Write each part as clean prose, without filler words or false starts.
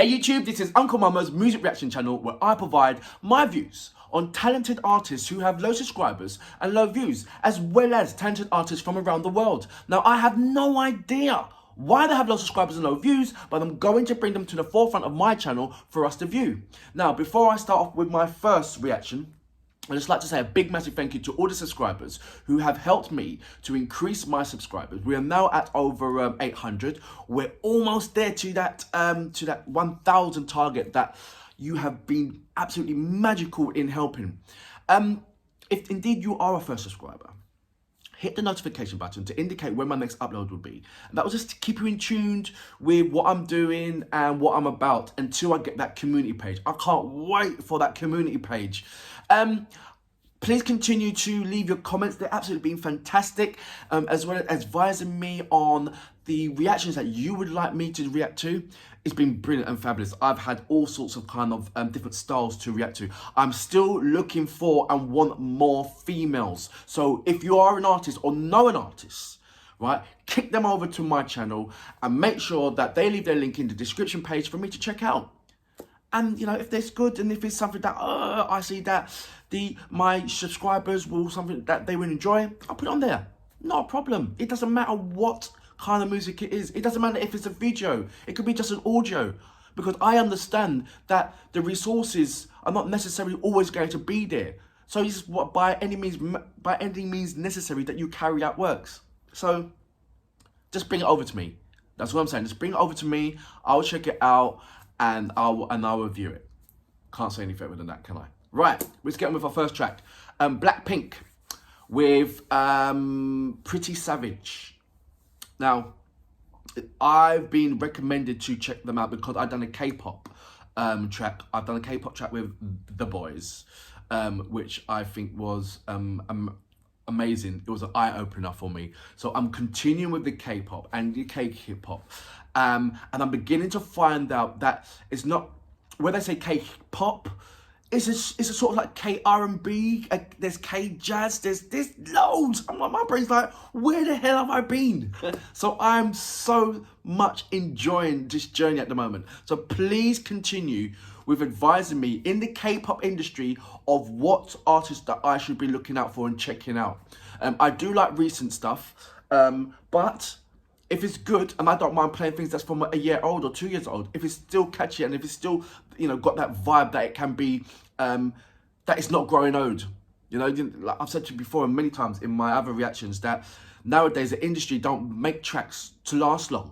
Hey YouTube, this is Uncle Mama's music reaction channel where I provide my views on talented artists who have low subscribers and low views, as well as talented artists from around the world. Now, I have no idea why they have low subscribers and low views, but I'm going to bring them to the forefront of my channel for us to view. Now, before I start off with my first reaction, I'd just like to say a big massive thank you to all the subscribers who have helped me to increase my subscribers. We are now at over 800. We're almost there to that 1,000 target that you have been absolutely magical in helping. If indeed you are a first subscriber, hit the notification button to indicate when my next upload will be. And that will just keep you in tune with what I'm doing and what I'm about until I get that community page. I can't wait for that community page. Please continue to leave your comments. They're absolutely been fantastic, as well as advising me on the reactions that you would like me to react to. It's been brilliant and fabulous. I've had all sorts of kind of different styles to react to. I'm still looking for and want more females. So if you are an artist or know an artist, right, kick them over to my channel and make sure that they leave their link in the description page for me to check out. And, you know, if it's good and if it's something that I see that my subscribers will, something that they will enjoy, I'll put it on there. Not a problem. It doesn't matter what kind of music it is. It doesn't matter if it's a video. It could be just an audio. Because I understand that the resources are not necessarily always going to be there. So it's just what by any means necessary that you carry out works. So just bring it over to me. That's what I'm saying. Just bring it over to me. I'll check it out. And I'll review it. Can't say any further than that, can I? Right, let's get on with our first track. BLACKPINK with Pretty Savage. Now, I've been recommended to check them out because I've done a K-pop track. I've done a K-pop track with The Boys, which I think was amazing. It was an eye-opener for me. So I'm continuing with the K-pop and the K-hip-hop. And I'm beginning to find out that it's not, when they say K-pop, it's a sort of like K-R&B, there's K-jazz, there's loads. My brain's like, where the hell have I been? So I'm so much enjoying this journey at the moment. So please continue with advising me in the K-pop industry of what artists that I should be looking out for and checking out. I do like recent stuff, but if it's good, and I don't mind playing things that's from a year old or 2 years old, if it's still catchy and if it's still, you know, got that vibe that it can be, that it's not growing old. You know, like I've said to you before and many times in my other reactions that nowadays the industry don't make tracks to last long.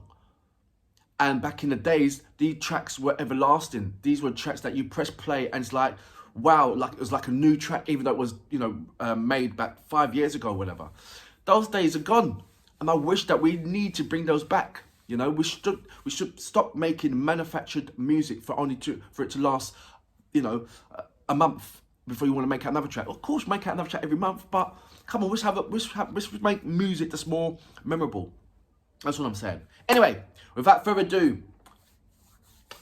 And back in the days, these tracks were everlasting. These were tracks that you press play and it's like, wow, like it was like a new track, even though it was, you know, made back 5 years ago or whatever. Those days are gone. And I wish that we need to bring those back. You know, we should stop making manufactured music for it to last, you know, a month before you want to make out another track. Of course, make out another track every month, but come on, let's make music that's more memorable. That's what I'm saying. Anyway, without further ado,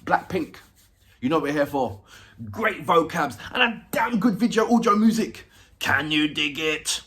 BLACKPINK. You know what we're here for. Great vocabs and a damn good video audio music. Can you dig it?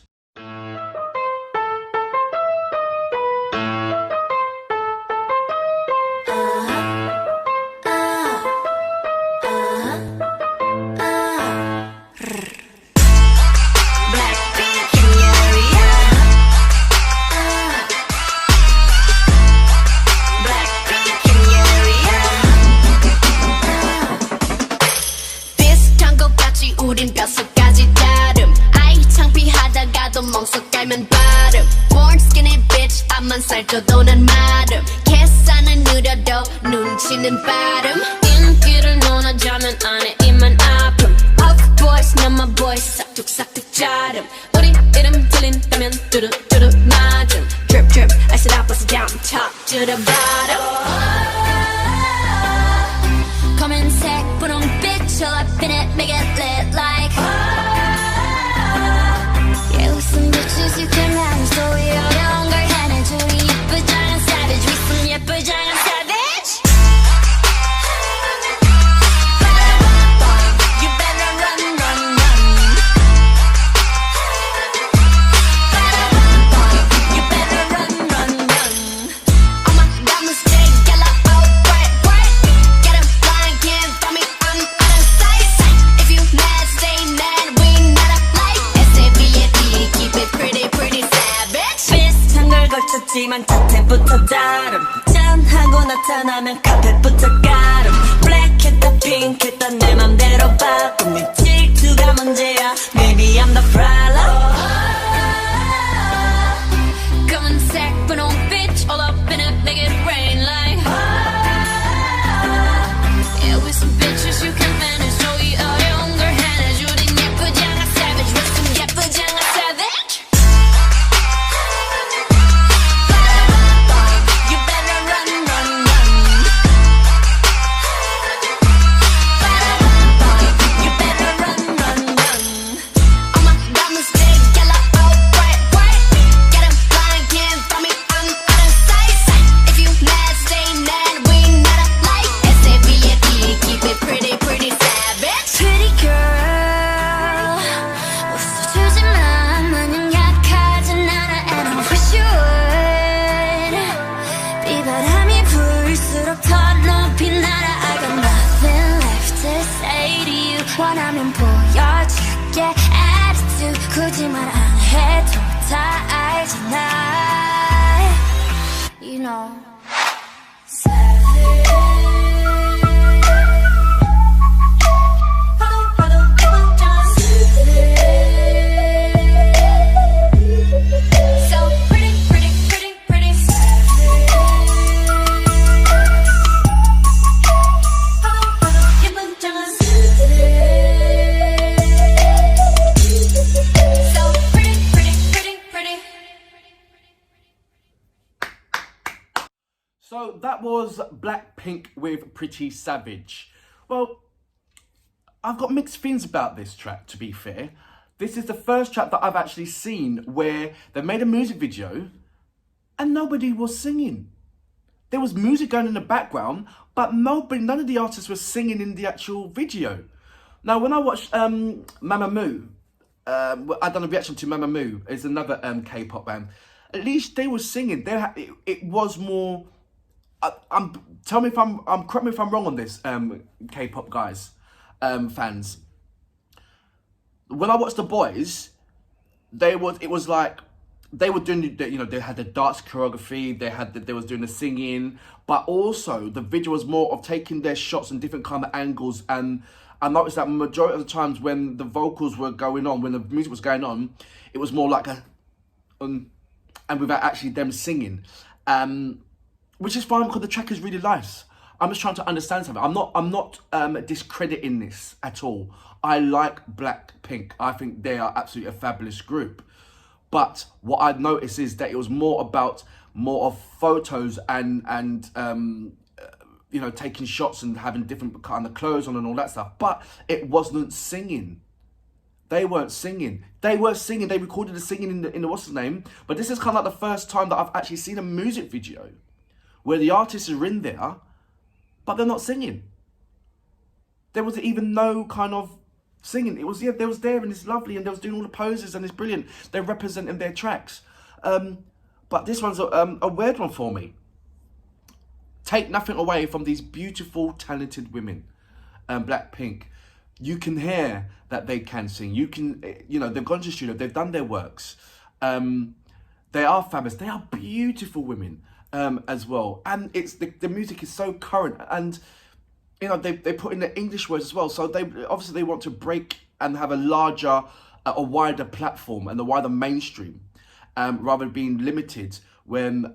우린 뼛속까지 다름 아이 창피하다가도 멍석 깔면 발음 Born skinny bitch 앞만 살쪄도 난 마름 계산은 느려도 눈치는 빠름 인기를 논하자면 안에 입만 아픔 Of boys 난 my boys 싹둑싹둑 자름 우리 이름 들린다면 뚜루뚜루 맞음 Drip drip I said I bust it down top to the bottom 검은색 분홍빛 Show up in it, make it lit like Yeah, with some bitches you can manage So we 어려운 걸 해내줘 우리 예쁘장한 savage We some 예쁘장한 savage You better run, run, run You better run, run, run All my diamonds 우리만 자태부터 다름 짠하고 나타나면 카페부터 가름 블랙했다 핑크했다 내 맘대로 바꿈 네 질투가 문제야 Maybe I'm the problem 검은색 분홍 bitch all up in it make it rain like Yeah with some bitches you can manage 저기 어려운 걸 해내줘 우린 예쁘지 않아 savage with some 예쁘지 않아 savage You better run run run You better run run run All my diamonds big yellow oh bright bright Get 'em blind can't find me I'm out of sight If you mad stay mad we not alike S-A-V-A-D keep it pretty pretty savage Pretty girl 웃어주지만 마냥 약하진 않아 And I wish you would 비바람이 불수록 더 높이 날아 I got nothing left to say to you 원하면 보여줄게 attitude 굳이 말 안 해도 다 알잖아 You know So pretty pretty pretty pretty So pretty pretty pretty pretty So that was Blackpink with Pretty Savage. Well, I've got mixed feelings about this track, to be fair. This is the first track that I've actually seen where they made a music video and nobody was singing. There was music going in the background, but none of the artists were singing in the actual video. Now, when I watched Mamamoo, I've done a reaction to Mamamoo, it's another K-pop band. At least they were singing. It was more. Tell me if correct me if I'm wrong on this, K-pop guys, fans. When I watched the boys, it was like they were doing they had the dance choreography, they was doing the singing, but also the video was more of taking their shots in different kind of angles. And I noticed that majority of the times when the vocals were going on, when the music was going on, it was more like and without actually them singing, which is fine because the track is really nice. I'm just trying to understand something. I'm not discrediting this at all. I like Blackpink. I think they are absolutely a fabulous group. But what I've noticed is that it was more of photos and taking shots and having different kind of clothes on and all that stuff. But it wasn't singing. They weren't singing. They were singing. They recorded the singing in the what's his name. But this is kind of like the first time that I've actually seen a music video where the artists are in there, but they're not singing. There was even no kind of singing. It was, yeah, they was there and it's lovely and they was doing all the poses and it's brilliant. They're representing their tracks. But this one's a weird one for me. Take nothing away from these beautiful, talented women. Blackpink. You can hear that they can sing. You can, they've gone to the studio, they've done their works. They are fabulous. They are beautiful women as well. And it's the music is so current and they put in the English words as well. So they want to break and have a wider platform and a wider mainstream, rather than being limited when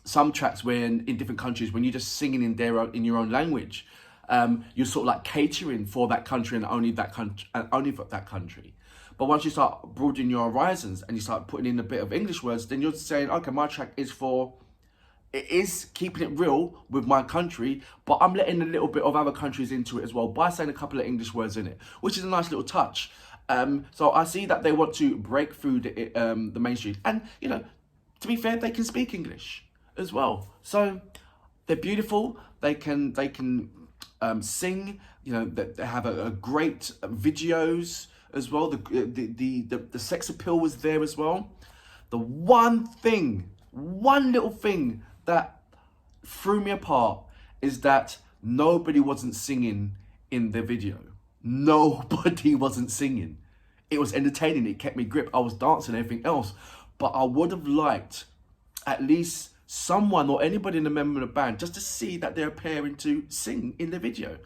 some tracks when in different countries when you're just singing in your own language, you're sort of like catering for that country and only that country and only for that country. But once you start broadening your horizons and you start putting in a bit of English words, then you're saying, okay, my track it is keeping it real with my country, but I'm letting a little bit of other countries into it as well by saying a couple of English words in it, which is a nice little touch. So I see that they want to break through the mainstream. And, to be fair, they can speak English as well. So they're beautiful. They can sing, they have a great videos as well. The sex appeal was there as well. The one little thing that threw me apart is that nobody wasn't singing in the video. Nobody wasn't singing. It was entertaining. It kept me gripped. I was dancing and everything else. But I would have liked at least someone or anybody in the member of the band just to see that they're appearing to sing in the video.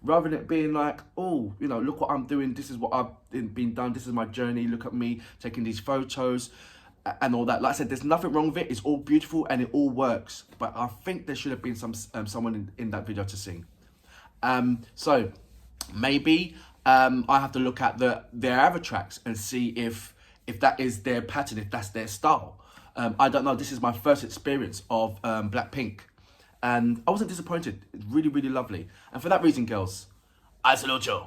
Rather than it being like, oh, you know, look what I'm doing, this is what I've been done, this is my journey, look at me taking these photos and all that. Like I said, there's nothing wrong with it, it's all beautiful and it all works. But I think there should have been someone in that video to sing. So maybe I have to look at their other tracks and see if that is their pattern, if that's their style. I don't know, this is my first experience of BLACKPINK. And I wasn't disappointed. It's really, really lovely. And for that reason, girls, I salute you.